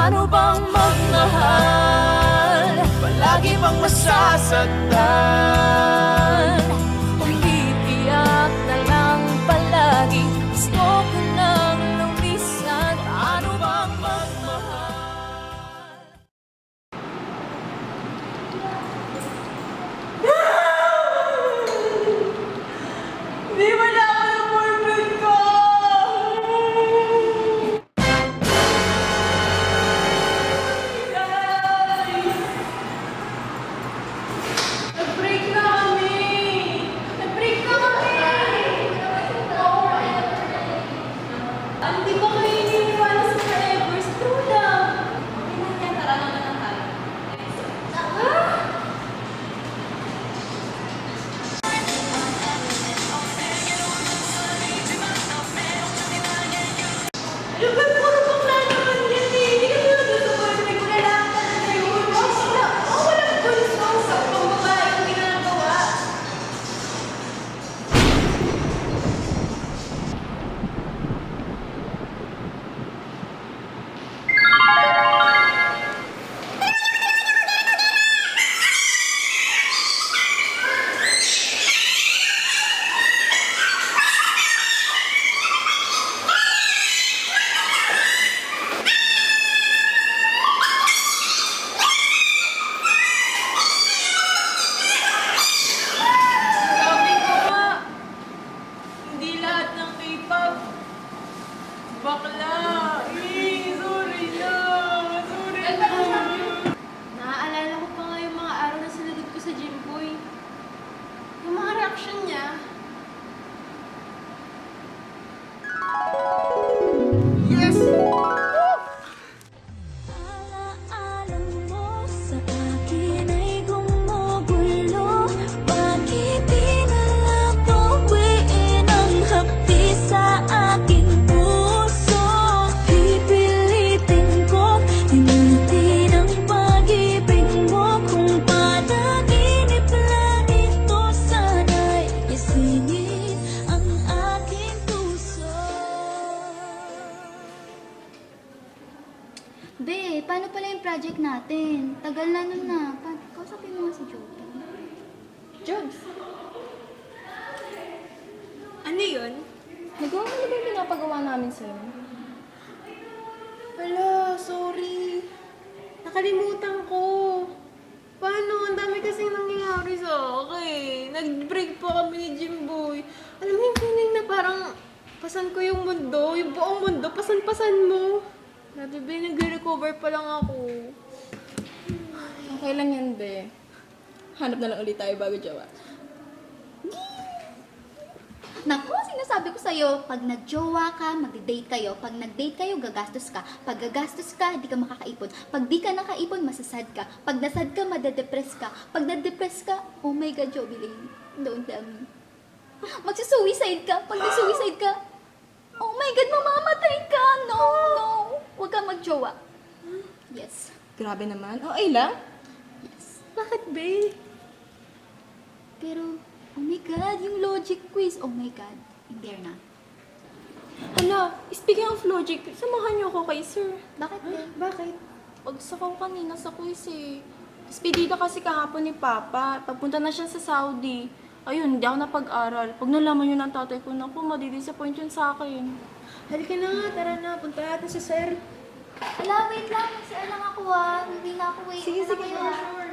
Paano bang magmahal? Palagi bang masasaktan? Umitiyak na lang palagi. Gusto ko nang lumisan. Paano bang magmahal? Di ba na ako ng boyfriend ko? Nag-break na kami! Nag-break na kami! Hindi ba kayo iniiwanan sa forever? True lang! Okay na yan, tara na lang tayo. Yung puro bakla naman yan eh. Hindi ka tulad doon sa boyfriend ko. Lalaki talaga yun. Walang gusto sa pambabae yung ginagawa. Sabi ko nga, hindi lahat ng K-pop bakla. Sorry na. Sorry na. Naaalala ko pa nga yung mga araw na sinagod ko sa Jimboy. Yung mga reaction niya. Yes! Alam mo sa akin ay gumugulo. Bakit di na lang tuwiin ang hapdi sa aking puso? Pipilitin ko limutin ang pag-ibig mo. Kung panaginip lang ito, sana'y gisingin ang aking puso. Be, paano pala yung project natin? Tagal na nun na. Kausapin mo nga si Joby. Jobs. Ano yun? Nagawa mo na ba yung pinapagawa namin sa'yo? Wala, sorry. Nakalimutan ko. Paano? Ang dami kasing nangyayari sa akin. Nag-break pa kami ni Jimboy. Alam mo yung feeling na parang pasan ko yung mundo, yung buong mundo, pasan-pasan mo. Grabe ba, nag-recover pa lang ako. Okay lang yan, be. Hanap na lang ulit tayo bago jowa. Naku, sinasabi ko sa'yo, pag nag-jowa ka, mag-date kayo. Pag nag-date kayo, gagastos ka. Pag gagastos ka, di ka makakaipon. Pag di ka nakaipon, masasad ka. Pag nasad ka, madedepress ka. Pag nadepress ka, oh my God, Joby Lane, don't tell me. Magsusuicide ka. Pag nag-suicide ka, oh my God, mamamatay ka. No, no. Huwag kang mag-jowa. Yes. Grabe naman. Okay lang. Bakit, be? Pero, oh my God, yung logic quiz, oh my God, hindi na. Hala, speaking of logic, samahan niyo ako kay sir. Bakit, be? Bakit? Pagsakaw kanina sa quiz eh. Despedida kasi kahapon ni Papa. Papunta na siya sa Saudi. Ayun, hindi ako napag-aral. Pag nalaman yun ng tatay ko, naku, madidisappoint yun sa akin. Halika na nga, tara na. Punta natin sa sir. Ala, wait lang. Sir lang ako ah. Hindi na ako wait. Sige, na sige, kayo, sure, ah. sure.